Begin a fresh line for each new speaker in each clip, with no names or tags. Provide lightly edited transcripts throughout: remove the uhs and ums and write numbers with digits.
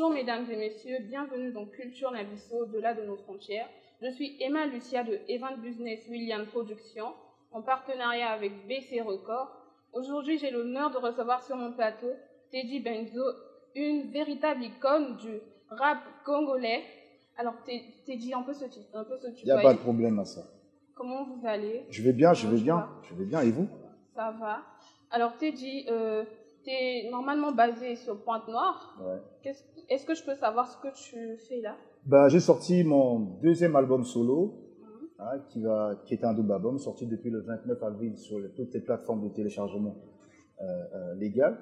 Bonjour mesdames et messieurs, bienvenue dans Culture Nabisso, au-delà de nos frontières. Je suis Emma Lucia de Event Business William Productions, en partenariat avec BC Records. Aujourd'hui, j'ai l'honneur de recevoir sur mon plateau Teddy Benzo, une véritable icône du rap congolais. Alors Teddy, on peut se tutoyer.
Il n'y a pas de problème à ça.
Comment vous allez?
Je vais bien, je vais bien. Je vais bien, et vous?
Ça va. Alors Teddy, tu es normalement basé sur Pointe-Noire.
Ouais.
Est-ce que je peux savoir ce que tu fais là?
J'ai sorti mon deuxième album solo, qui est un double album, sorti depuis le 29 avril sur toutes les plateformes de téléchargement légales.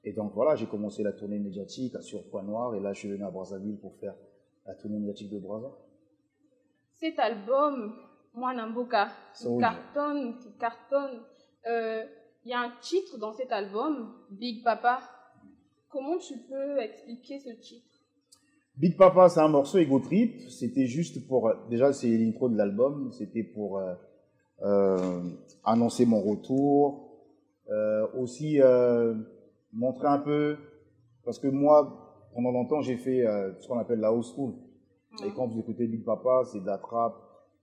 Et donc voilà, j'ai commencé la tournée médiatique sur Pointe-Noire, et là je suis venu à Brazzaville pour faire la tournée médiatique de Brazza.
Cet album, Mwana Mboka, qui cartonne, il y a un titre dans cet album, Big Papa. Comment tu peux expliquer ce titre?
Big Papa, c'est un morceau ego trip. C'était juste pour, déjà c'est l'intro de l'album, c'était pour annoncer mon retour, aussi montrer un peu, parce que moi, pendant longtemps, j'ai fait ce qu'on appelle la house school. Et quand vous écoutez Big Papa, c'est de la trap,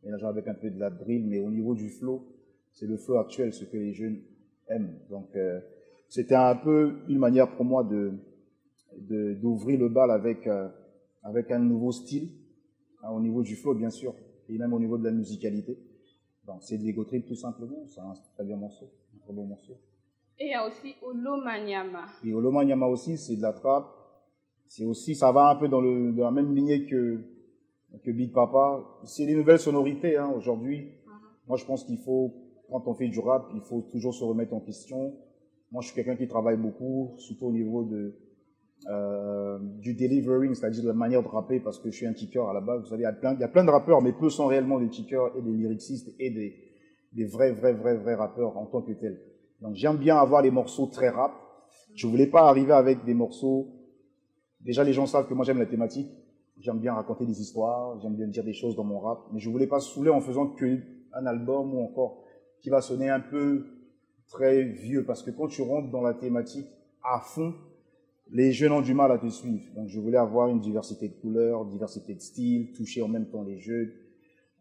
mélangé avec un peu de la drill, mais au niveau du flow, c'est le flow actuel, ce que les jeunes aiment. Donc, c'était un peu une manière pour moi d'ouvrir le bal avec un nouveau style, au niveau du flow, bien sûr, et même au niveau de la musicalité. Donc, c'est de l'ego trip, tout simplement. C'est un très bien morceau, un très bon morceau.
Et il y a aussi Olomanyama.
Et Olomanyama aussi, c'est de la trap. C'est aussi, ça va un peu dans la même lignée que Big Papa. C'est des nouvelles sonorités, aujourd'hui. Moi, je pense qu'il faut, quand on fait du rap, il faut toujours se remettre en question. Moi, je suis quelqu'un qui travaille beaucoup, surtout au niveau du delivering, c'est-à-dire de la manière de rapper, parce que je suis un kicker à la base. Vous savez, il y a plein de rappeurs, mais peu sont réellement des kickers et des lyricistes et des vrais rappeurs en tant que tels. Donc, j'aime bien avoir les morceaux très rap. Je voulais pas arriver avec des morceaux. Déjà, les gens savent que moi, j'aime la thématique. J'aime bien raconter des histoires, j'aime bien dire des choses dans mon rap, mais je voulais pas saouler en faisant qu'un album ou encore qui va sonner un peu très vieux, parce que quand tu rentres dans la thématique à fond, les jeunes ont du mal à te suivre. Donc, je voulais avoir une diversité de couleurs, diversité de styles, toucher en même temps les jeunes,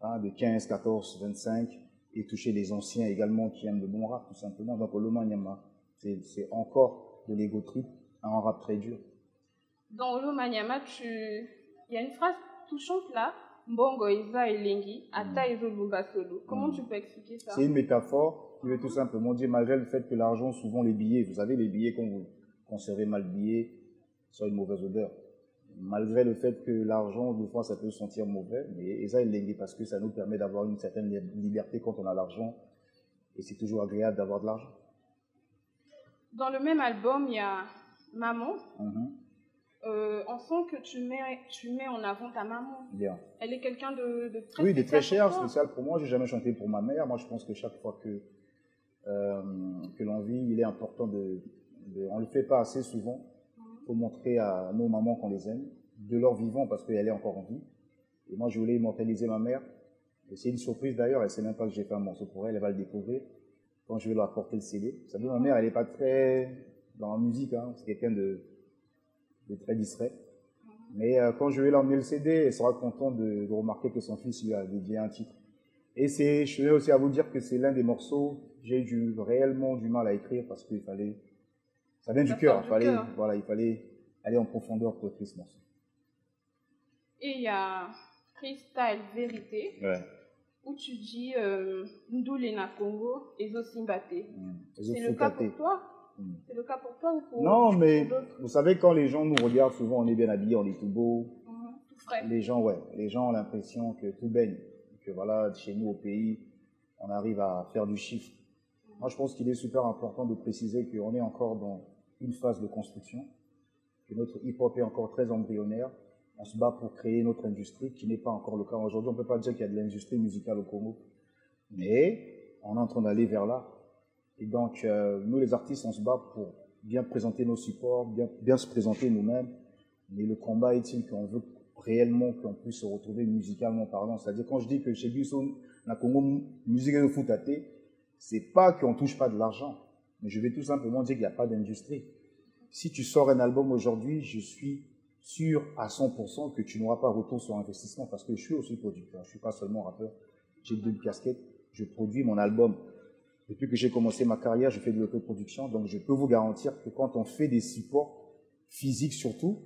de 15, 14, 25, et toucher les anciens également qui aiment le bon rap, tout simplement. Donc, Olomanyama, c'est encore de l'ego trip, un rap très dur.
Dans Olomanyama, il y a une phrase touchante là, Mbongo Eza Elengi, Ata Ezo Lumba Solo. Comment tu peux expliquer ça?
C'est une métaphore qui veut tout simplement dire, malgré le fait que l'argent, souvent les billets, vous savez, les billets, quand vous conservez mal le billet, ça a une mauvaise odeur. Malgré le fait que l'argent, des fois, ça peut sentir mauvais, mais Eza Elengi, parce que ça nous permet d'avoir une certaine liberté quand on a l'argent, et c'est toujours agréable d'avoir de l'argent.
Dans le même album, il y a Maman. On sent que tu mets en avant ta maman.
Bien.
Elle est quelqu'un de très
spécial. Oui, de très cher,
spécial
pour moi. J'ai jamais chanté pour ma mère. Moi, je pense que chaque fois que l'on vit, il est important on le fait pas assez souvent. Il faut montrer à nos mamans qu'on les aime, de leur vivant, parce qu'elle est encore en vie. Et moi, je voulais immortaliser ma mère. Et c'est une surprise d'ailleurs. Elle sait même pas que j'ai fait un morceau pour elle. Elle va le découvrir quand je vais leur apporter le CD. Vous savez, ma mère, elle est pas très dans la musique. C'est quelqu'un de très distrait. Mais quand je vais l'emmener le CD, elle sera contente de remarquer que son fils lui a dédié un titre. Et je tenais aussi à vous dire que c'est l'un des morceaux, j'ai eu réellement du mal à écrire parce qu'il fallait, ça vient du cœur, il fallait aller en profondeur pour écrire ce morceau.
Et il y a Freestyle Vérité, où tu dis Ndoule na Congo, Ezo Simbate. C'est le cas pour toi? C'est le cas pour toi ou pour
Non, mais vous savez, quand les gens nous regardent, souvent on est bien habillés, on est tout beau.
Tout frais.
Les gens ont l'impression que tout baigne. Que voilà, chez nous au pays, on arrive à faire du chiffre. Moi, je pense qu'il est super important de préciser qu'on est encore dans une phase de construction, que notre hip-hop est encore très embryonnaire. On se bat pour créer notre industrie, qui n'est pas encore le cas. Aujourd'hui, on ne peut pas dire qu'il y a de l'industrie musicale au Congo. Mais on est en train d'aller vers là. Et donc, nous, les artistes, on se bat pour bien présenter nos supports, bien se présenter nous-mêmes. Mais le combat est-il qu'on veut réellement qu'on puisse se retrouver musicalement parlant. C'est-à-dire, quand je dis que chez Bisson, la Congo, musique de foot à c'est pas qu'on touche pas de l'argent. Mais je vais tout simplement dire qu'il n'y a pas d'industrie. Si tu sors un album aujourd'hui, je suis sûr à 100% que tu n'auras pas retour sur investissement parce que je suis aussi producteur. Je ne suis pas seulement rappeur. J'ai deux casquettes. Je produis mon album. Depuis que j'ai commencé ma carrière, je fais de l'autoproduction. Donc, je peux vous garantir que quand on fait des supports physiques surtout,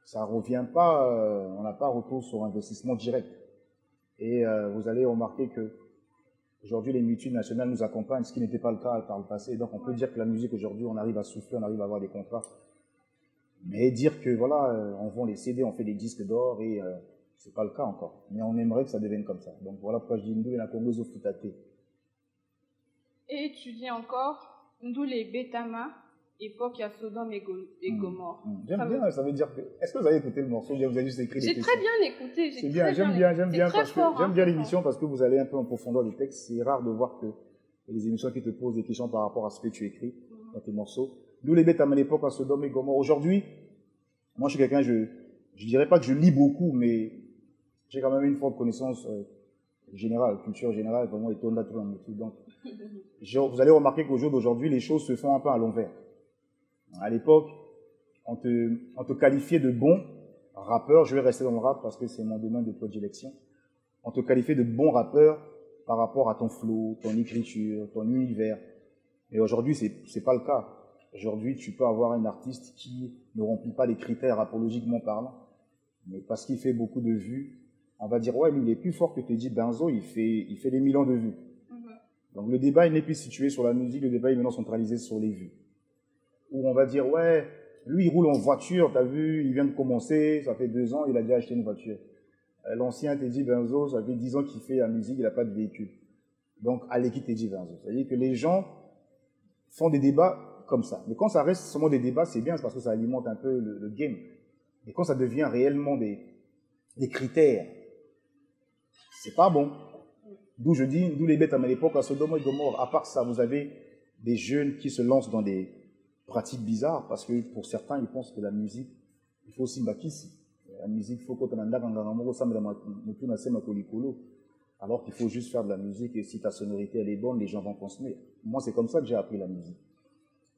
ça ne revient pas, on n'a pas retour sur investissement direct. Et vous allez remarquer que aujourd'hui, les multinationales nous accompagnent, ce qui n'était pas le cas par le passé. Donc, on peut dire que la musique aujourd'hui, on arrive à souffler, on arrive à avoir des contrats. Mais dire que voilà, on vend les CD, on fait des disques d'or et c'est pas le cas encore. Mais on aimerait que ça devienne comme ça. Donc voilà pourquoi je dis Ndou et la Congozo Futate.
Et tu dis encore Ndou les Betama, époque il y a Sodome et Gomorre.
J'aime bien, ça veut dire que. Est-ce que vous avez écouté le morceau ou bien vous avez juste écrit les textes?
J'ai très bien écouté.
C'est bien, j'aime bien parce que j'aime bien l'émission parce que vous allez un peu en profondeur du texte. C'est rare de voir que les émissions qui te posent des questions par rapport à ce que tu écris dans tes morceaux. D'où les bêtes à mon époque à Sodome et Gomorre. Aujourd'hui, moi je suis quelqu'un, je dirais pas que je lis beaucoup, mais j'ai quand même une forte connaissance générale, culture générale, vraiment étonnante. Donc, vous allez remarquer qu'au jour d'aujourd'hui, les choses se font un peu à l'envers. À l'époque, on te qualifiait de bon rappeur, je vais rester dans le rap parce que c'est mon domaine de prédilection. On te qualifiait de bon rappeur par rapport à ton flow, ton écriture, ton univers. Et aujourd'hui, c'est pas le cas. Aujourd'hui, tu peux avoir un artiste qui ne remplit pas les critères rapologiquement parlant, mais parce qu'il fait beaucoup de vues, on va dire, ouais, lui, il est plus fort que Teddy Benzo, il fait des millions de vues. Donc, le débat, il n'est plus situé sur la musique, le débat est maintenant centralisé sur les vues. Où on va dire, ouais, lui, il roule en voiture, t'as vu, il vient de commencer, ça fait 2 ans, il a déjà acheté une voiture. L'ancien Teddy Benzo, ça fait 10 ans qu'il fait la musique, il n'a pas de véhicule. Donc, allez, quitte Teddy Benzo. C'est-à-dire que les gens font des débats comme ça. Mais quand ça reste seulement des débats, c'est bien, c'est parce que ça alimente un peu le game. Et quand ça devient réellement des critères, c'est pas bon. D'où je dis, d'où les bêtes à mon époque, à Sodome et Gomorre. À part ça, vous avez des jeunes qui se lancent dans des pratiques bizarres, parce que pour certains, ils pensent que la musique, il faut aussi bakisi. La musique, il faut qu'on ait alors qu'il faut juste faire de la musique, et si ta sonorité elle est bonne, les gens vont consommer. Moi, c'est comme ça que j'ai appris la musique.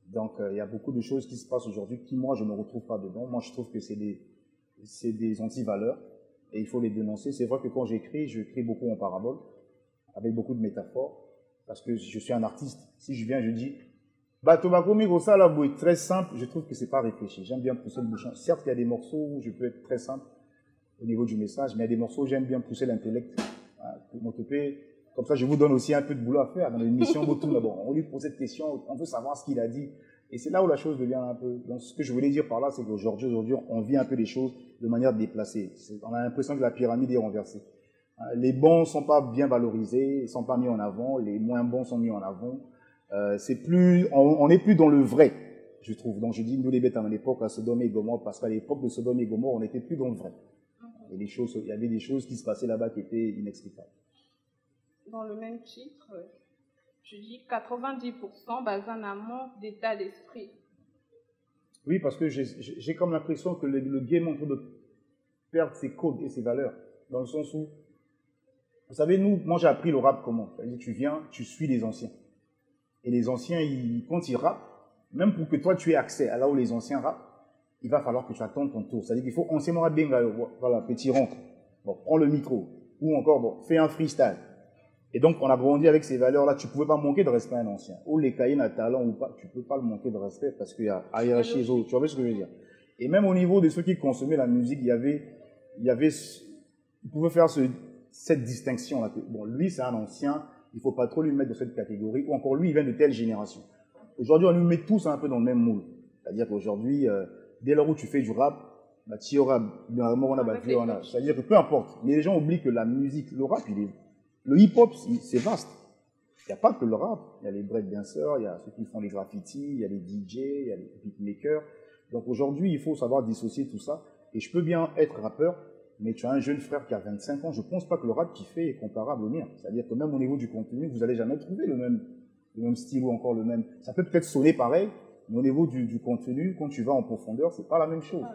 Donc, il y a beaucoup de choses qui se passent aujourd'hui qui, moi, je ne retrouve pas dedans. Moi, je trouve que c'est des anti-valeurs et il faut les dénoncer. C'est vrai que quand j'écris beaucoup en parabole, avec beaucoup de métaphores, parce que je suis un artiste. Si je viens, je dis, très simple, je trouve que c'est pas réfléchi. J'aime bien pousser le bouchon. Certes, il y a des morceaux où je peux être très simple au niveau du message, mais il y a des morceaux où j'aime bien pousser l'intellect. Pour m'occuper. Comme ça, je vous donne aussi un peu de boulot à faire dans l'émission. Bon, on lui pose cette question, on veut savoir ce qu'il a dit. Et c'est là où la chose devient un peu... Donc, ce que je voulais dire par là, c'est qu'aujourd'hui, on vit un peu les choses de manière déplacée. On a l'impression que la pyramide est renversée. Les bons ne sont pas bien valorisés, ils ne sont pas mis en avant, les moins bons sont mis en avant. On n'est plus dans le vrai, je trouve. Donc, je dis, nous les bêtes à mon époque, à Sodome et Gomorre, parce qu'à l'époque de Sodome et Gomorre, on n'était plus dans le vrai. Et il y avait des choses qui se passaient là-bas qui étaient inexplicables.
Dans le même titre, je dis 90% basé en un manque d'état d'esprit.
Oui, parce que j'ai comme l'impression que le game est en train de perdre ses codes et ses valeurs. Dans le sens où, vous savez, moi j'ai appris le rap comment? C'est-à-dire tu viens, tu suis les anciens. Et les anciens, quand ils rappent, même pour que toi tu aies accès à là où les anciens rappent, il va falloir que tu attendes ton tour. C'est-à-dire qu'il faut anciennement benga, voilà, petit rentre. Bon, prends le micro. Ou encore, bon, fais un freestyle. Et donc, on a grandi avec ces valeurs-là. Tu ne pouvais pas manquer de respect à un ancien. Ou les caïns à talent ou pas, tu ne peux pas le manquer de respect parce qu'il y a hiérarchie et autres. Tu vois ce que je veux dire? Et même au niveau de ceux qui consommaient la musique, il pouvait faire cette distinction-là. Bon, lui, c'est un ancien, il ne faut pas trop lui mettre dans cette catégorie. Ou encore, lui, il vient de telle génération. Aujourd'hui, on nous met tous un peu dans le même moule. C'est-à-dire qu'aujourd'hui, dès lors où tu fais du rap, tu auras c'est-à-dire que peu importe. Mais les gens oublient que la musique, le rap, le hip-hop, c'est vaste. Il n'y a pas que le rap. Il y a les breakdancers, il y a ceux qui font les graffitis, il y a les DJ, il y a les beatmakers. Donc aujourd'hui, il faut savoir dissocier tout ça. Et je peux bien être rappeur, mais tu as un jeune frère qui a 25 ans. Je ne pense pas que le rap qu'il fait est comparable au mien. C'est-à-dire que même au niveau du contenu, vous n'allez jamais trouver le même style ou encore le même. Ça peut peut-être sonner pareil, mais au niveau du contenu, quand tu vas en profondeur, c'est pas la même chose.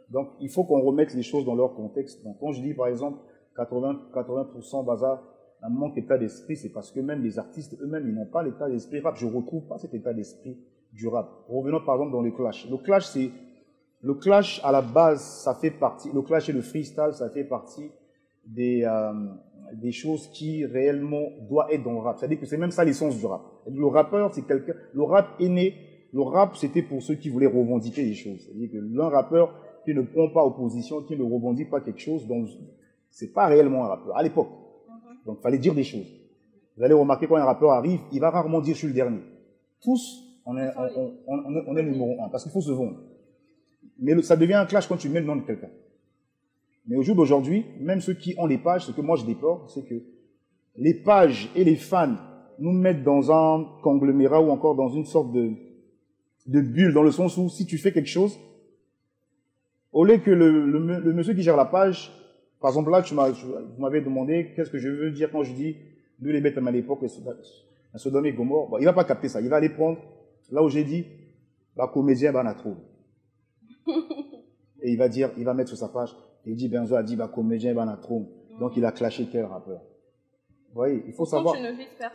Donc, il faut qu'on remette les choses dans leur contexte. Donc, quand je dis, par exemple, 80% bazar, un manque d'état d'esprit, c'est parce que même les artistes eux-mêmes, ils n'ont pas l'état d'esprit rap. Je ne retrouve pas cet état d'esprit du rap. Revenons, par exemple, dans le clash. Le clash, Le clash, à la base, ça fait partie, le clash et le freestyle, ça fait partie des choses qui réellement doivent être dans le rap. C'est-à-dire que c'est même ça l'essence du rap. Le rappeur, c'est quelqu'un, le rap est né, le rap, c'était pour ceux qui voulaient revendiquer les choses. C'est-à-dire que l'un rappeur qui ne prend pas opposition, qui ne revendique pas quelque chose, donc c'est pas réellement un rappeur, à l'époque. Donc, il fallait dire des choses. Vous allez remarquer quand un rappeur arrive, il va rarement dire je suis le dernier. Tous, on est le numéro un, parce qu'il faut se vendre. Mais ça devient un clash quand tu mets le nom de quelqu'un. Mais au jour d'aujourd'hui, même ceux qui ont les pages, ce que moi je déplore, c'est que les pages et les fans nous mettent dans un conglomérat ou encore dans une sorte de bulle, dans le sens où si tu fais quelque chose, au lieu que le monsieur qui gère la page, par exemple là, vous m'avez demandé qu'est-ce que je veux dire quand je dis de les mettre à l'époque, à Sodome et Gomorrhe. Bon, il ne va pas capter ça, il va aller prendre là où j'ai dit, bah, comédien, bah, on a trop. Et il va dire, il va mettre sur sa page, il dit, Benzo a dit, bah, comédien, bah, on a trop. Donc il a clashé quel rappeur. Vous voyez, il faut savoir,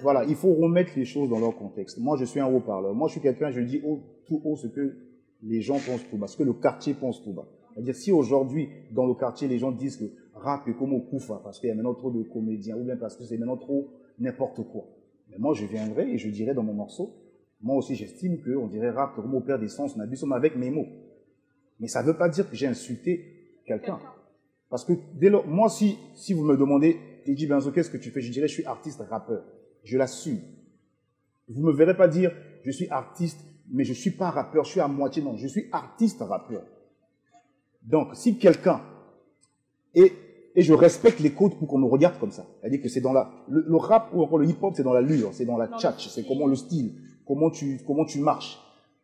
voilà, il faut remettre les choses dans leur contexte. Moi, je suis un haut-parleur. Moi, je suis quelqu'un, je dis tout haut ce que les gens pensent tout bas, ce que le quartier pense tout bas. C'est-à-dire, si aujourd'hui, dans le quartier, les gens disent que rap est comme au Koufa, parce qu'il y a maintenant trop de comédiens, ou bien parce que c'est maintenant trop n'importe quoi. Mais moi, je viendrai et je dirais dans mon morceau, moi aussi, j'estime qu'on dirait rap comme au père des sens, on a dit avec mes mots. Mais ça ne veut pas dire que j'ai insulté quelqu'un. Parce que dès lors, moi, si vous me demandez, Teddy Benzo, qu'est-ce que tu fais? Je dirais, je suis artiste rappeur. Je l'assume. Vous ne me verrez pas dire, je suis artiste, mais je ne suis pas rappeur, je suis à moitié, non, je suis artiste rappeur. Donc, si quelqu'un, et je respecte les codes pour qu'on me regarde comme ça, c'est-à-dire que c'est dans le rap ou encore le hip-hop, c'est dans l'allure, c'est dans la tchatch, c'est comment le style, comment tu marches.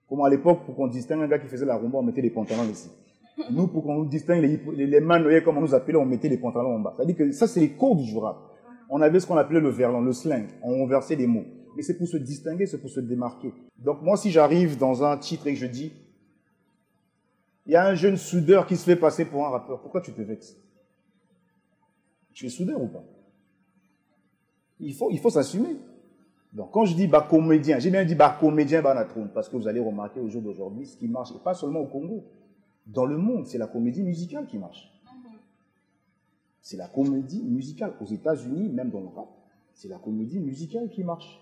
Comment à l'époque, pour qu'on distingue un gars qui faisait la rumba, on mettait les pantalons ici. Nous, pour qu'on nous distingue les manoyers, comme on nous appelait, on mettait les pantalons en bas. C'est-à-dire que ça, c'est les codes du rap. On avait ce qu'on appelait le verlan, le slang. On versait des mots. Mais c'est pour se distinguer, c'est pour se démarquer. Donc moi, si j'arrive dans un titre et que je dis, il y a un jeune soudeur qui se fait passer pour un rappeur, pourquoi tu te vexes? Tu es soudeur ou pas? Il faut s'assumer. Donc, quand je dis bah, comédien, j'ai bien dit bah, comédien, bah, parce que vous allez remarquer au jour d'aujourd'hui, ce qui marche, et pas seulement au Congo, dans le monde, c'est la comédie musicale qui marche. C'est la comédie musicale. Aux États-Unis, même dans le rap, c'est la comédie musicale qui marche.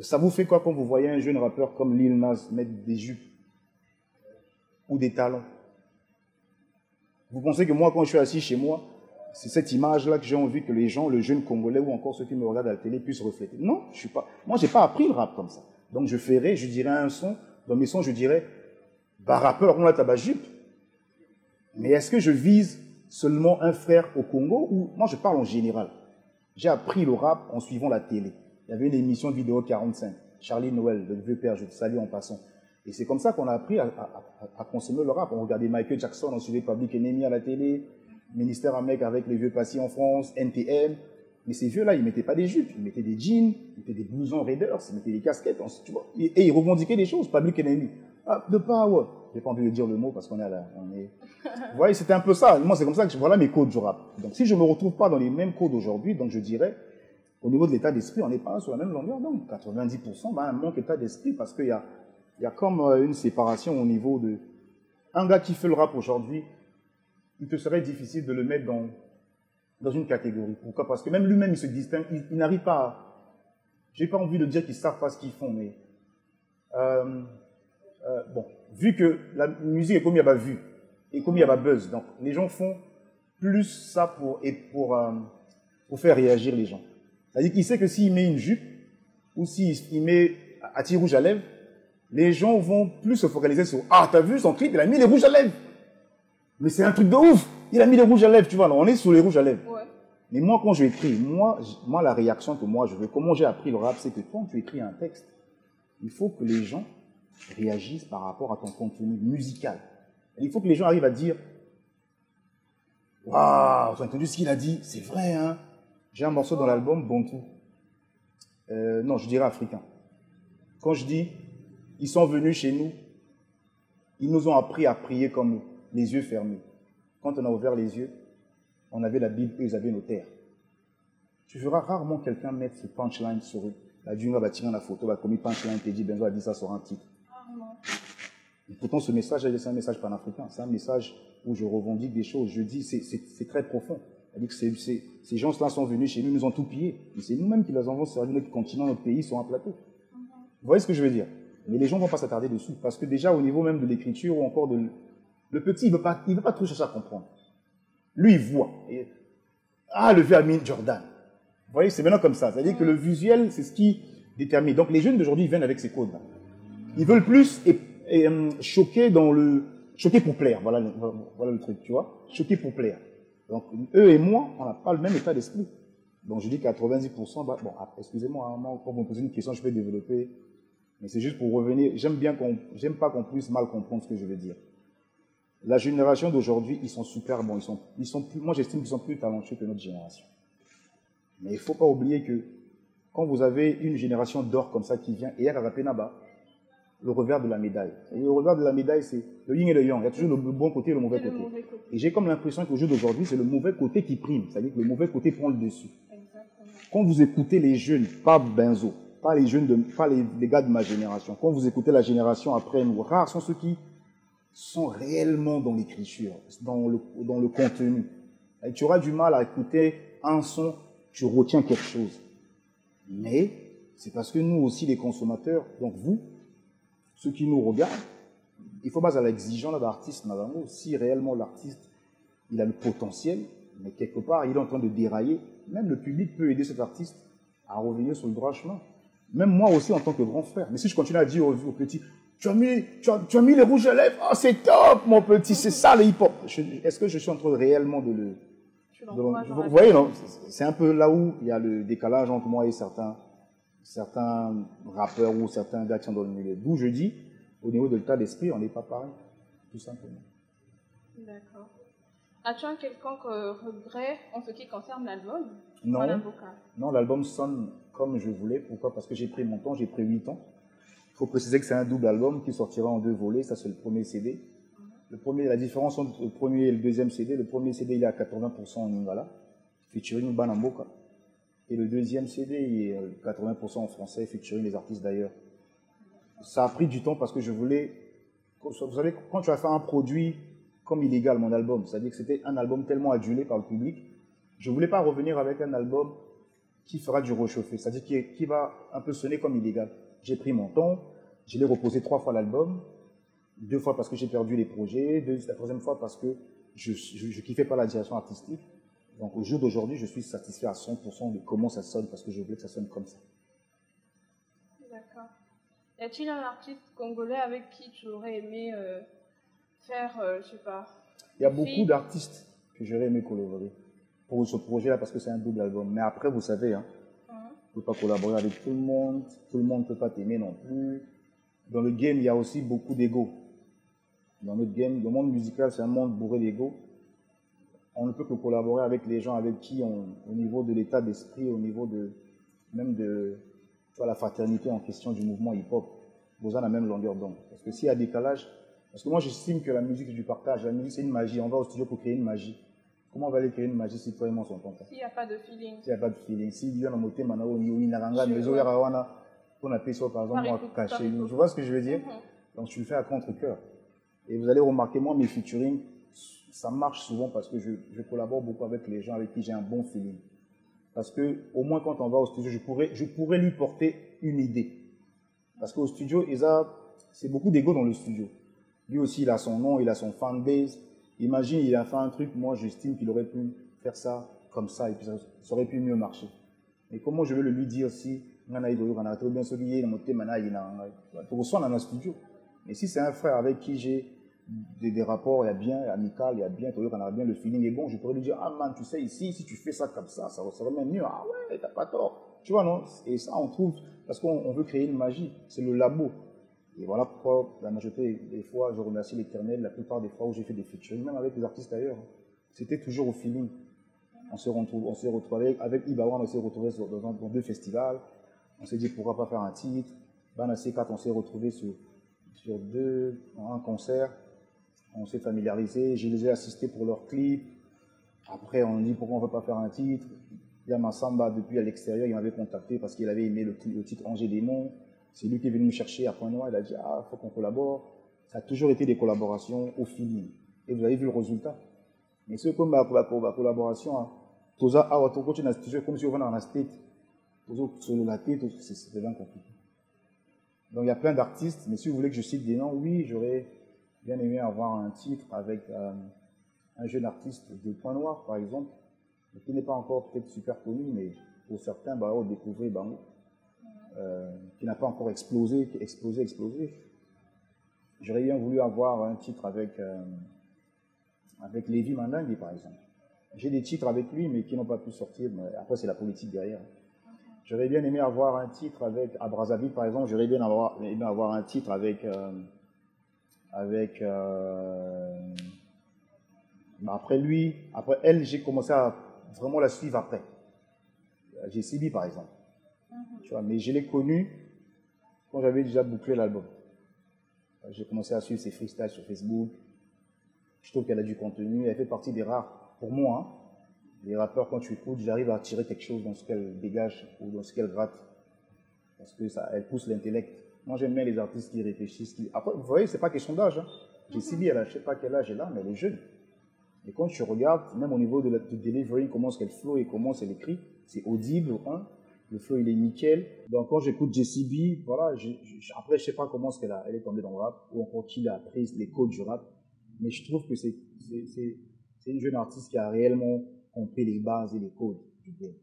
Ça vous fait quoi quand vous voyez un jeune rappeur comme Lil Nas mettre des jupes ou des talons? Vous pensez que moi, quand je suis assis chez moi, c'est cette image-là que j'ai envie que les gens, le jeune Congolais ou encore ceux qui me regardent à la télé puissent refléter. Non, je suis pas. Moi, j'ai pas appris le rap comme ça. Donc, je dirais un son, dans mes sons, je dirais, bah, rappeur, on a tabajupe. Mais est-ce que je vise seulement un frère au Congo ou moi, je parle en général. J'ai appris le rap en suivant la télé. Il y avait une émission de vidéo 45, Charlie Noël, le vieux père, je te salue en passant. Et c'est comme ça qu'on a appris à consommer le rap. On regardait Michael Jackson, on suivait Public Enemy à la télé, Ministère Amérique avec les vieux passés en France, NTM. Mais ces vieux-là, ils ne mettaient pas des jupes, ils mettaient des jeans, ils mettaient des blousons Raiders, ils mettaient des casquettes, tu vois. Et ils revendiquaient des choses, Public Enemy. Ah, de power. J'ai pas envie de dire le mot parce qu'on est là. Vous voyez, c'était un peu ça. Moi, c'est comme ça que voilà mes codes du rap. Donc, si je ne me retrouve pas dans les mêmes codes aujourd'hui, donc je dirais, au niveau de l'état d'esprit, on n'est pas sur la même longueur d'onde. 90%, un manque d'état d'esprit parce qu'il y a comme une séparation au niveau de... Un gars qui fait le rap aujourd'hui, il te serait difficile de le mettre dans une catégorie. Pourquoi? Parce que même lui-même, il se distingue, il n'arrive pas à... J'ai pas envie de dire qu'ils ne savent pas ce qu'ils font, mais... bon, vu que la musique est comme il y a vue, et comme il y a buzz, donc les gens font plus ça pour faire réagir les gens. C'est-à-dire qu'il sait que s'il met une jupe, ou s'il met un petit rouge à lèvres, les gens vont plus se focaliser sur « Ah, t'as vu son clip, il a mis les rouges à lèvres !» Mais c'est un truc de ouf. Il a mis les rouges à lèvres, tu vois. Alors on est sur les rouges à lèvres. Ouais. Mais moi, quand je écris, moi, la réaction que moi je veux, comment j'ai appris le rap, c'est que quand tu écris un texte, il faut que les gens réagissent par rapport à ton contenu musical. Il faut que les gens arrivent à dire « Waouh, tu as entendu ce qu'il a dit? C'est vrai, hein ?» J'ai un morceau dans l'album, Bantu. Non, je dirais africain. Quand je dis « Ils sont venus chez nous, ils nous ont appris à prier comme nous. » Les yeux fermés. Quand on a ouvert les yeux, on avait la Bible et ils avaient nos terres. Tu verras rarement quelqu'un mettre ce punchline sur eux. La Djunga va tirer la photo, va commettre punchline, te dit Benzo a dit ça sur un titre. Et pourtant, ce message, c'est un message panafricain. C'est un message où je revendique des choses. Je dis, c'est très profond. C'est-à-dire que ces gens-là sont venus chez nous, nous ont tout pillé. Et c'est nous-mêmes qui les avons servi, notre continent, notre pays, sur un plateau. Vous voyez ce que je veux dire? Mais les gens ne vont pas s'attarder dessus. Parce que déjà, au niveau même de l'écriture, ou encore de... Le petit, il ne veut pas trop chercher à comprendre. Lui, il voit. Et, le Vermin Jordan. Vous voyez, c'est maintenant comme ça. C'est-à-dire que le visuel, c'est ce qui détermine. Donc, les jeunes d'aujourd'hui viennent avec ces codes-là. Ils veulent plus choquer choquer pour plaire. Voilà le truc, tu vois. Choquer pour plaire. Donc, eux et moi, on n'a pas le même état d'esprit. Donc, je dis 90%, excusez-moi, quand vous me posez une question, je peux développer. Mais c'est juste pour revenir. J'aime pas qu'on puisse mal comprendre ce que je veux dire. La génération d'aujourd'hui, ils sont super bons. Moi, j'estime qu'ils sont plus talentueux que notre génération. Mais il ne faut pas oublier que quand vous avez une génération d'or comme ça qui vient, et il y a le revers de la médaille. Et le revers de la médaille, c'est le yin et le yang. Il y a toujours le bon côté et le mauvais côté. Et j'ai comme l'impression qu'au jour d'aujourd'hui, c'est le mauvais côté qui prime. C'est-à-dire que le mauvais côté prend le dessus. Exactement. Quand vous écoutez les jeunes, pas Benzo, pas les gars de ma génération, quand vous écoutez la génération après nous, rares sont ceux qui sont réellement dans l'écriture, dans le contenu. Et tu auras du mal à écouter un son, tu retiens quelque chose. Mais c'est parce que nous aussi, les consommateurs, donc vous, ceux qui nous regardent, il faut pas à l'exigence de l'artiste, si réellement l'artiste, il a le potentiel, mais quelque part, il est en train de dérailler, même le public peut aider cet artiste à revenir sur le droit chemin. Même moi aussi, en tant que grand frère. Mais si je continue à dire aux petits, tu as mis les rouges à lèvres, c'est top, mon petit, c'est ça le hip-hop. Est-ce que je suis en train réellement de le... Vous voyez, non? C'est un peu là où il y a le décalage entre moi et certains rappeurs ou certains gars qui sont dans le milieu. D'où je dis, au niveau de l'état d'esprit, on n'est pas pareil, tout simplement.
D'accord. As-tu un quelconque regret en ce qui concerne l'album?
Non, l'album sonne comme je voulais. Pourquoi? Parce que j'ai pris mon temps, j'ai pris 8 ans. Il faut préciser que c'est un double album qui sortira en 2 volets. Ça, c'est le premier CD. La différence entre le premier et le deuxième CD, le premier CD, il est à 80% en Lingala, featuring Banamboka. Et le deuxième CD, il est 80% en français, featuring les artistes d'ailleurs. Ça a pris du temps parce que je voulais... Vous savez, quand tu as fait un produit comme Illégal, mon album, c'est-à-dire que c'était un album tellement adulé par le public, je ne voulais pas revenir avec un album qui fera du rechauffé, c'est-à-dire qui va un peu sonner comme Illégal. J'ai pris mon temps, je l'ai reposé 3 fois l'album, 2 fois parce que j'ai perdu les projets, la 3e fois parce que je ne kiffais pas la direction artistique. Donc au jour d'aujourd'hui, je suis satisfait à 100% de comment ça sonne, parce que je voulais que ça sonne comme ça.
D'accord. Y a-t-il un artiste congolais avec qui tu aurais aimé faire, je sais pas...
Il y a beaucoup d'artistes que j'aurais aimé collaborer pour ce projet-là, parce que c'est un double album. Mais après, vous savez, on ne peut pas collaborer avec tout le monde ne peut pas t'aimer non plus. Dans le game, il y a aussi beaucoup d'ego. Dans notre game, le monde musical, c'est un monde bourré d'ego. On ne peut que collaborer avec les gens avec qui au niveau de l'état d'esprit, au niveau même de la fraternité en question du mouvement hip-hop, vous avez la même longueur d'onde. Parce que s'il y a décalage, parce que moi j'estime que la musique c'est du partage, la musique c'est une magie, on va au studio pour créer une magie. Comment on va aller créer une magie si toi et moi on s'entend pas?
S'il n'y a pas de feeling.
S'il n'y a pas de feeling. Si Dieu n'a moté manao ni naranga, mais on appelle ça par exemple moi caché. Tu vois ce que je veux dire? Donc tu le fais à contre-cœur. Et vous allez remarquer, moi mes featuring, ça marche souvent parce que je collabore beaucoup avec les gens avec qui j'ai un bon feeling. Parce que au moins quand on va au studio, je pourrais lui porter une idée. Parce qu'au studio, c'est beaucoup d'ego dans le studio. Lui aussi, il a son nom, il a son fanbase. Imagine, il a fait un truc, moi j'estime qu'il aurait pu faire ça comme ça et puis ça aurait pu mieux marcher. Mais comment je vais le lui dire si studio. Mais si c'est un frère avec qui j'ai des rapports, il y a bien, amical, il y a bien, le feeling est bon, je pourrais lui dire, ah man, tu sais, ici, si tu fais ça comme ça serait même mieux. Ah ouais, t'as pas tort. Tu vois, non? Et ça, on trouve, parce qu'on veut créer une magie, c'est le labo. Et voilà pourquoi, la majorité des fois, je remercie l'Éternel, la plupart des fois où j'ai fait des featuring, même avec les artistes d'ailleurs, c'était toujours au feeling. On s'est retrouvé avec Ibawan, on s'est retrouvé dans 2 festivals, on s'est dit pourquoi pas faire un titre. Bana C4, on s'est retrouvé sur un concert. On s'est familiarisé, je les ai assistés pour leurs clips. Après, on a dit pourquoi on ne veut pas faire un titre. Il y a Massamba, depuis à l'extérieur, il m'avait contacté parce qu'il avait aimé le titre Angers Démon. C'est lui qui est venu me chercher à Point Noir. Il a dit, il faut qu'on collabore. Ça a toujours été des collaborations au feeling. Et vous avez vu le résultat. Mais c'est comme la collaboration, Toza, ton coach, toujours comme si on venait dans la state. Sur la tête, c'est bien compliqué. Donc il y a plein d'artistes, mais si vous voulez que je cite des noms, oui, j'aurais bien aimé avoir un titre avec un jeune artiste de Point Noir, par exemple, qui n'est pas encore peut-être super connu, mais pour certains, bah, on découvrait Bango, qui n'a pas encore explosé. J'aurais bien voulu avoir un titre avec Lévi Mandingue, par exemple. J'ai des titres avec lui, mais qui n'ont pas pu sortir. Mais après, c'est la politique derrière. J'aurais bien aimé avoir un titre avec à Brazzaville, par exemple. J'aurais bien aimé avoir un titre avec après lui, après elle, j'ai commencé à vraiment la suivre après. J'ai Sibi, par exemple. Tu vois, mais je l'ai connue quand j'avais déjà bouclé l'album. J'ai commencé à suivre ses freestyles sur Facebook. Je trouve qu'elle a du contenu. Elle fait partie des rares, pour moi, hein, les rappeurs, quand tu écoutes, j'arrive à tirer quelque chose dans ce qu'elle dégage ou dans ce qu'elle gratte. Parce que ça, elle pousse l'intellect. Moi, j'aime bien les artistes qui réfléchissent. Après, vous voyez, c'est pas question d'âge. Hein. J'ai Sibi, elle a, je sais pas quel âge elle a, mais elle est jeune. Et quand tu regardes, même au niveau du delivery, comment est-ce qu'elle flow et comment elle écrit, c'est audible, hein. Le flow, il est nickel. Donc, quand j'écoute JCB, voilà, après, je sais pas comment est-ce elle est tombée dans le rap, ou encore qui a appris les codes du rap. Mais je trouve que c'est une jeune artiste qui a réellement compris les bases et les codes du game.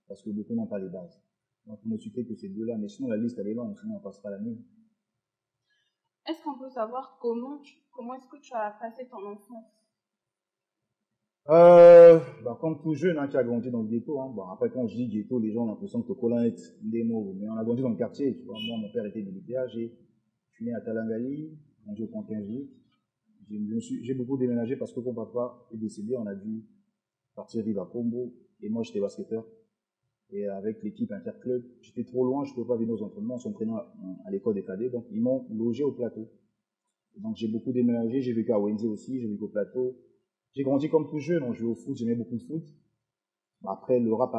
Parce que beaucoup n'ont pas les bases. Donc, on ne citer que ces deux-là, mais sinon, la liste, elle est longue, sinon on passera la nuit.
Est-ce qu'on peut savoir comment est-ce que tu as passé ton enfance?
Comme tout jeune qui a grandi dans le ghetto, hein, après quand je dis ghetto, les gens ont l'impression que Tokola est des mots, mais on a grandi dans le quartier, tu vois. Moi, mon père était militaire, je suis né à Talangali, grandi au 15 juillet. J'ai beaucoup déménagé parce que quand papa est décédé, on a dû partir vivre à Combo, et moi j'étais basketteur. Et avec l'équipe interclub, j'étais trop loin, je ne pouvais pas venir aux entraînements, on s'entraînait à l'école des cadets, donc ils m'ont logé au plateau. Donc j'ai beaucoup déménagé, j'ai vécu à Wendy aussi, j'ai vécu au plateau. J'ai grandi comme tout jeune, on jouait au foot, j'aimais beaucoup le foot. Après, le rap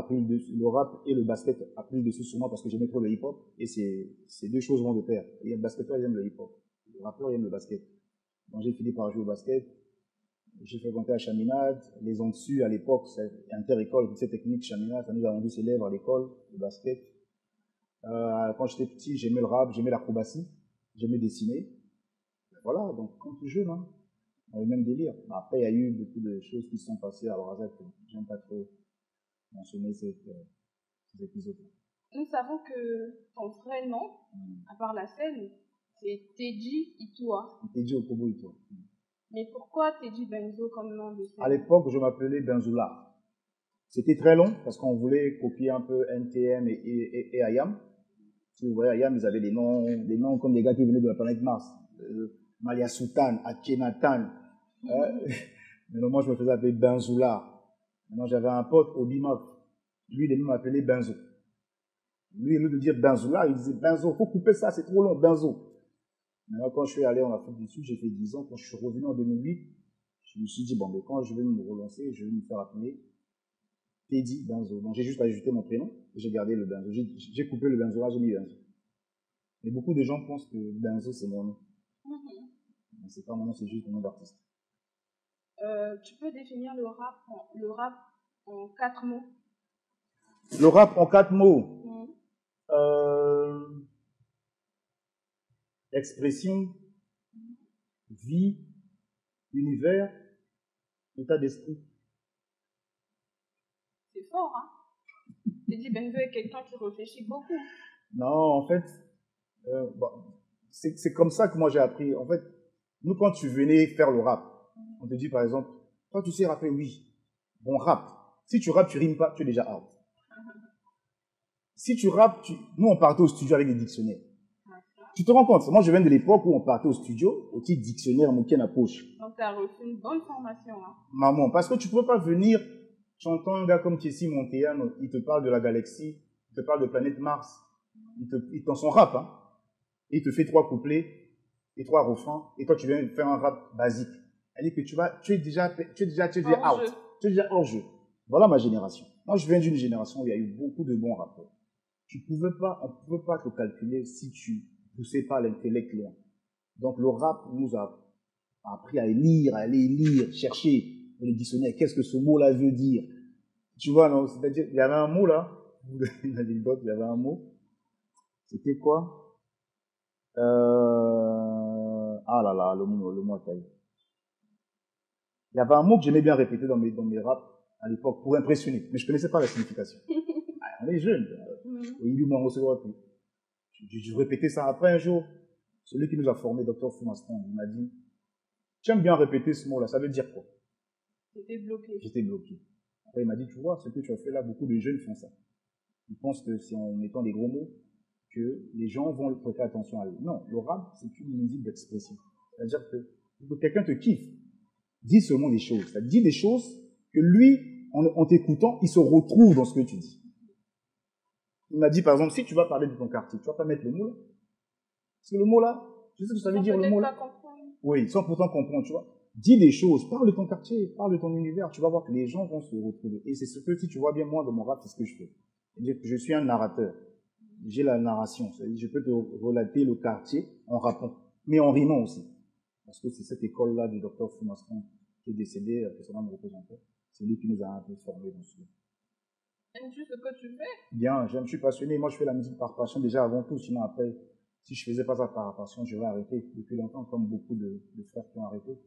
et le basket a pris le dessus sur moi parce que j'aimais trop le hip-hop. Et ces deux choses vont de pair. Et le basketteur, il aime le hip-hop. Le rappeur, il aime le basket. Donc j'ai fini par jouer au basket. J'ai fréquenté à Chaminade, les ondes dessus à l'époque, c'est inter-école, toutes ces techniques Chaminade, ça nous a rendu célèbres à l'école, le basket. Quand j'étais petit, j'aimais le rap, j'aimais l'acrobatie, j'aimais dessiner. Voilà, donc comme tout jeune, hein, on avait le même délire. Après, il y a eu beaucoup de choses qui se sont passées à Brazzaville que j'aime pas trop mentionner ces épisodes.
Nous savons que ton vrai nom, à part la scène, c'est Teddy Itua.
Teddy Okobo Itua.
Mais pourquoi Teddy Benzo comme nom de scène?
À l'époque, je m'appelais Benzoula. C'était très long parce qu'on voulait copier un peu NTM et IAM. Si vous voyez, IAM, ils avaient des noms comme des gars qui venaient de la planète Mars. Malia Sultan, Akhenaton. Mais moi, je me faisais appeler Benzoula. Maintenant, j'avais un pote, Obimov. Lui, il aimait m'appeler Benzo. Lui, au lieu de dire Benzoula, il disait Benzo, faut couper ça, c'est trop long, Benzo. Maintenant, quand je suis allé en Afrique du Sud, j'ai fait 10 ans. Quand je suis revenu en 2008, je me suis dit, bon, mais quand je vais me relancer, je vais me faire appeler Teddy Benzo. Donc, j'ai juste ajouté mon prénom et j'ai gardé le Benzo. J'ai coupé le Benzo là, j'ai mis Benzo. Mais beaucoup de gens pensent que Benzo, c'est mon nom. Mais c'est pas mon nom, c'est juste mon nom d'artiste.
Tu peux définir le rap en 4 mots?
Le rap en 4 mots. Expression, vie, univers, état d'esprit.
C'est fort, hein? Teddy Benzo est quelqu'un qui réfléchit beaucoup.
Non, en fait, c'est comme ça que moi j'ai appris. En fait, nous, quand tu venais faire le rap, on te dit par exemple, toi tu sais rapper, oui. Bon, rap. Si tu rappes, tu rimes pas, tu es déjà out. Si tu rappes, nous on partait au studio avec des dictionnaires. Tu te rends compte, moi je viens de l'époque où on partait au studio, au petit dictionnaire, mon pied à poche.
Donc tu as reçu une bonne formation. Hein.
Maman, parce que tu ne peux pas venir, tu entends un gars comme Kessie Monteyano, il te parle de la galaxie, il te parle de planète Mars, il t'en son rap, hein. Il te fait 3 couplets et 3 refrains, et toi tu viens faire un rap basique. Elle dit que tu es déjà out, tu es déjà hors jeu. Voilà ma génération. Moi je viens d'une génération où il y a eu beaucoup de bons rappeurs. On ne pouvait pas te calculer si tu poussais pas l'intellect loin. Donc le rap nous a appris à lire, à aller lire, chercher dans les dictionnaires, qu'est-ce que ce mot-là veut dire. Tu vois, non, c'est-à-dire, il y avait un mot là, une anecdote, il y avait un mot, c'était quoi Ah là là, le mot a taillé. Il y avait un mot que j'aimais bien répéter dans mes raps à l'époque pour impressionner, mais je connaissais pas la signification. Ah, on est jeunes, il m'en recevra plus. Je répétais ça après un jour. Celui qui nous a formés, Dr. Fumastron, il m'a dit, tu aimes bien répéter ce mot-là, ça veut dire quoi?
J'étais bloqué.
J'étais bloqué. Après, il m'a dit, tu vois, ce que tu as fait là, beaucoup de jeunes font ça. Ils pensent que c'est en mettant des gros mots que les gens vont prêter attention à eux. Non, le rap, c'est une musique d'expression. C'est-à-dire que quelqu'un te kiffe, dis seulement des choses. Ça dit des choses que lui, en t'écoutant, il se retrouve dans ce que tu dis. Il m'a dit, par exemple, si tu vas parler de ton quartier, tu vas pas mettre le mot là. Parce que le mot là, tu sais ce que ça veut dire le mot là? Oui, sans pourtant comprendre, tu vois. Dis des choses, parle de ton quartier, parle de ton univers, tu vas voir que les gens vont se retrouver. Et c'est ce que, si tu vois bien, moi, dans mon rap, c'est ce que je fais. C'est-à-dire que je suis un narrateur. J'ai la narration. C'est-à-dire, je peux te relater le quartier en rappant, mais en rimant aussi. Parce que c'est cette école-là du docteur Fumastron qui est décédé, précédemment me représentait. C'est lui qui nous a un peu formés dans ce.
Aimes-tu ce que tu fais?
Bien, je suis passionné. Moi, je fais la musique par passion déjà avant tout. Sinon, après, si je faisais pas ça par passion, je vais arrêter depuis longtemps, comme beaucoup de frères qui ont arrêté.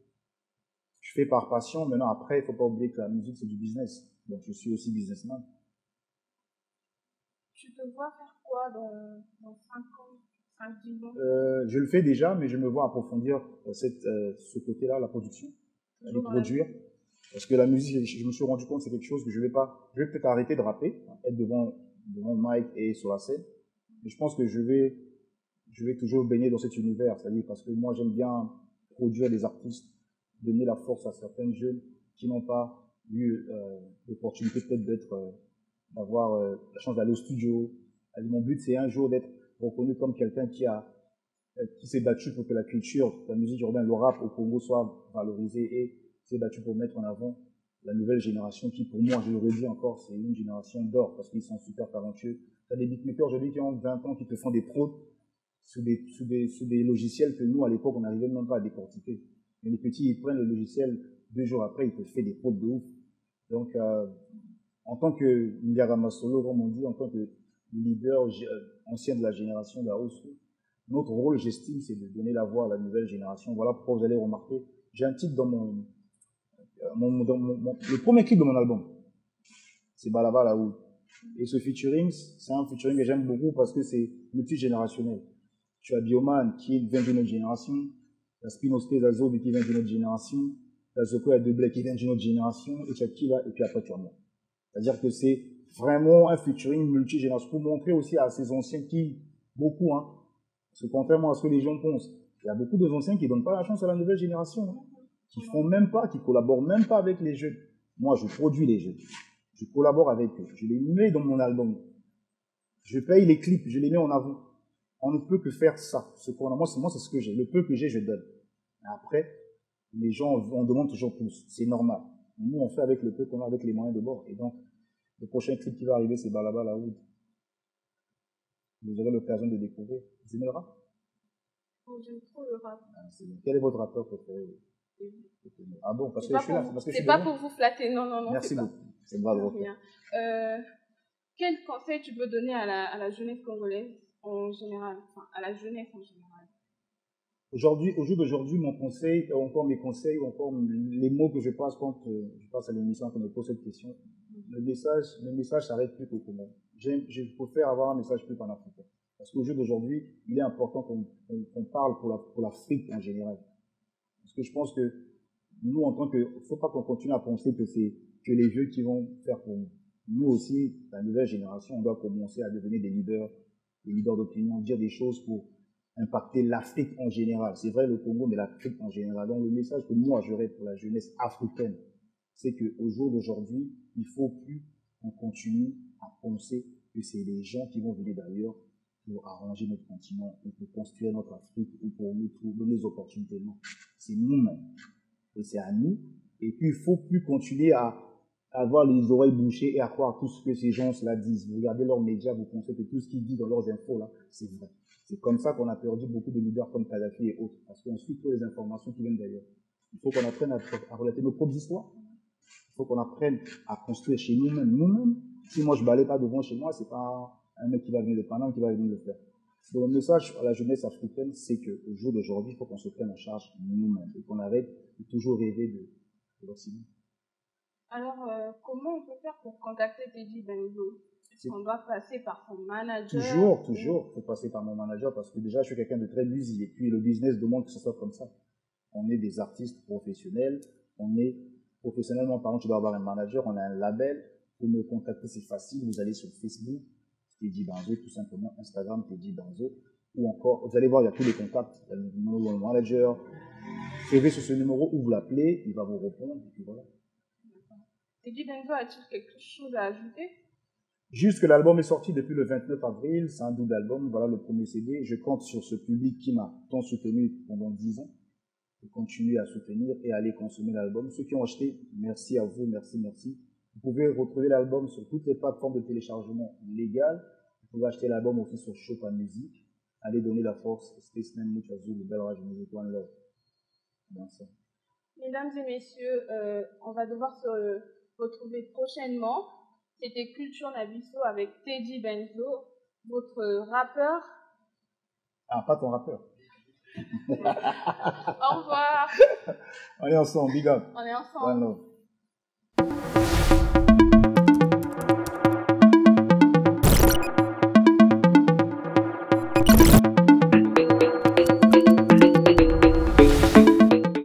Je fais par passion. Maintenant, après, il faut pas oublier que la musique, c'est du business. Donc, je suis aussi businessman.
Tu te vois faire quoi dans 5 ans, 5-10 ans?
Je le fais déjà, mais je me vois approfondir ce côté-là, la production, aller produire. Parce que la musique, je me suis rendu compte, c'est quelque chose que je vais peut-être arrêter de rapper, être devant le mic et sur la scène. Mais je pense que je vais toujours baigner dans cet univers, c'est-à-dire parce que moi, j'aime bien produire des artistes, donner la force à certains jeunes qui n'ont pas eu l'opportunité peut-être d'avoir la chance d'aller au studio. Mon but, c'est un jour d'être reconnu comme quelqu'un qui s'est battu pour que la culture, la musique urbaine, le rap au Congo soit valorisé et s'est battu pour mettre en avant la nouvelle génération qui, pour moi, je le redis encore, c'est une génération d'or parce qu'ils sont super talentueux. Tu as des beatmakers aujourd'hui qui ont 20 ans qui te font des prods sous des logiciels que nous, à l'époque, on n'arrivait même pas à décortiquer. Mais les petits, ils prennent le logiciel, 2 jours après, ils te font des prods de ouf. Donc, en tant que Ndiagama Solo, comme on dit, en tant que leader ancien de la génération d'Aosu, notre rôle, j'estime, c'est de donner la voix à la nouvelle génération. Voilà pourquoi vous allez remarquer, j'ai un titre dans le premier clip de mon album. C'est Balaba Laoud. Et ce featuring, c'est un featuring que j'aime beaucoup parce que c'est multigénérationnel. Tu as Bioman qui vient d'une autre génération, tu as Spinoske Zazo qui vient d'une autre génération, tu as Zoko Adeblé qui vient d'une autre génération, et tu as Kila, et puis après tu as moi. C'est-à-dire que c'est vraiment un featuring multigénérationnel pour montrer aussi à ces anciens qui, beaucoup, hein, parce que contrairement à ce que les gens pensent, il y a beaucoup d'anciens qui ne donnent pas la chance à la nouvelle génération, hein, qui font même pas, qui collaborent même pas avec les jeunes. Moi, je produis les jeunes. Je collabore avec eux. Je les mets dans mon album. Je paye les clips, je les mets en avant. On ne peut que faire ça. Moi, c'est ce que j'ai. Le peu que j'ai, je donne. Après, les gens, on demande toujours plus. C'est normal. Nous, on fait avec le peu qu'on a, avec les moyens de bord. Et donc, le prochain clip qui va arriver, c'est Balaba Laoud. Vous aurez l'occasion de découvrir. Vous aimez le rap?
Oh, j'aime trop le rap.
Quel est votre rappeur préféré? Ah bon, parce que je suis là.
C'est pas pour vous flatter, non, non, non.
Merci beaucoup. C'est brave de refaire.
Quel conseil tu peux donner à la jeunesse congolaise en général, enfin à la jeunesse en général?
Aujourd'hui, au jour d'aujourd'hui, mon conseil, encore mes conseils, encore les mots que je passe quand je passe à l'émission, quand on me pose cette question, le message s'arrête plus qu'au Congo. Je préfère avoir un message plus panafricain. Parce qu'au jour d'aujourd'hui, il est important qu'on parle pour l'Afrique en général. Parce que je pense que nous, en tant que, faut pas qu'on continue à penser que c'est que les vieux qui vont faire pour nous. Nous aussi, la nouvelle génération, on doit commencer à devenir des leaders d'opinion, dire des choses pour impacter l'Afrique en général. C'est vrai le Congo, mais l'Afrique en général. Donc le message que moi j'aurais pour la jeunesse africaine, c'est qu'au jour d'aujourd'hui, il faut plus qu'on continue à penser que c'est les gens qui vont venir d'ailleurs pour arranger notre continent, ou pour construire notre Afrique, ou pour nous donner des opportunités. Non, c'est nous-mêmes. Et c'est à nous. Et puis il faut plus continuer à avoir les oreilles bouchées et à croire tout ce que ces gens-là disent. Vous regardez leurs médias, vous pensez que tout ce qu'ils disent dans leurs infos, là, c'est vrai. C'est comme ça qu'on a perdu beaucoup de leaders comme Kadhafi et autres, parce qu'on suit toutes les informations qui viennent d'ailleurs. Il faut qu'on apprenne à relater nos propres histoires. Il faut qu'on apprenne à construire chez nous-mêmes. Nous-mêmes, si moi je balaye pas devant chez moi, c'est pas un mec qui va venir de Paname qui va venir le faire. Donc le message à la jeunesse africaine, c'est qu'au jour d'aujourd'hui, il faut qu'on se prenne en charge nous-mêmes et qu'on arrête de toujours rêver de l'Occident.
Alors, comment on peut faire pour contacter Teddy Benzo? Est-ce qu'on doit passer par son manager?
Toujours. Il faut passer par mon manager parce que déjà, je suis quelqu'un de très busy. Et puis, le business demande que ce soit comme ça. On est des artistes professionnels. On est, professionnellement parlant, tu dois avoir un manager. On a un label. Pour me contacter, c'est facile. Vous allez sur Facebook, Teddy Benzo, tout simplement. Instagram, Teddy Benzo. Ou encore, vous allez voir, il y a tous les contacts. Il y a le numéro de mon manager. Écrivez sur ce numéro ou vous l'appelez. Il va vous répondre. Et puis voilà.
Teddy Benzo a-t-il quelque chose à ajouter?
Juste que l'album est sorti depuis le 29 avril, c'est un double album, voilà le premier CD. Je compte sur ce public qui m'a tant soutenu pendant 10 ans, de continuer à soutenir et à aller consommer l'album. Ceux qui ont acheté, merci à vous, merci. Vous pouvez retrouver l'album sur toutes les plateformes de téléchargement légales. Vous pouvez acheter l'album aussi sur Chopin Music. Allez donner la force, Spaceman, Muchazu, le Bel Rage Music, One Love. Merci.
Mesdames et messieurs, on va devoir se retrouver prochainement. C'était Culture Nabisso avec Teddy Benzo, votre rappeur.
Ah, pas ton rappeur.
Au revoir.
On est ensemble, big up.
On est ensemble.
One love.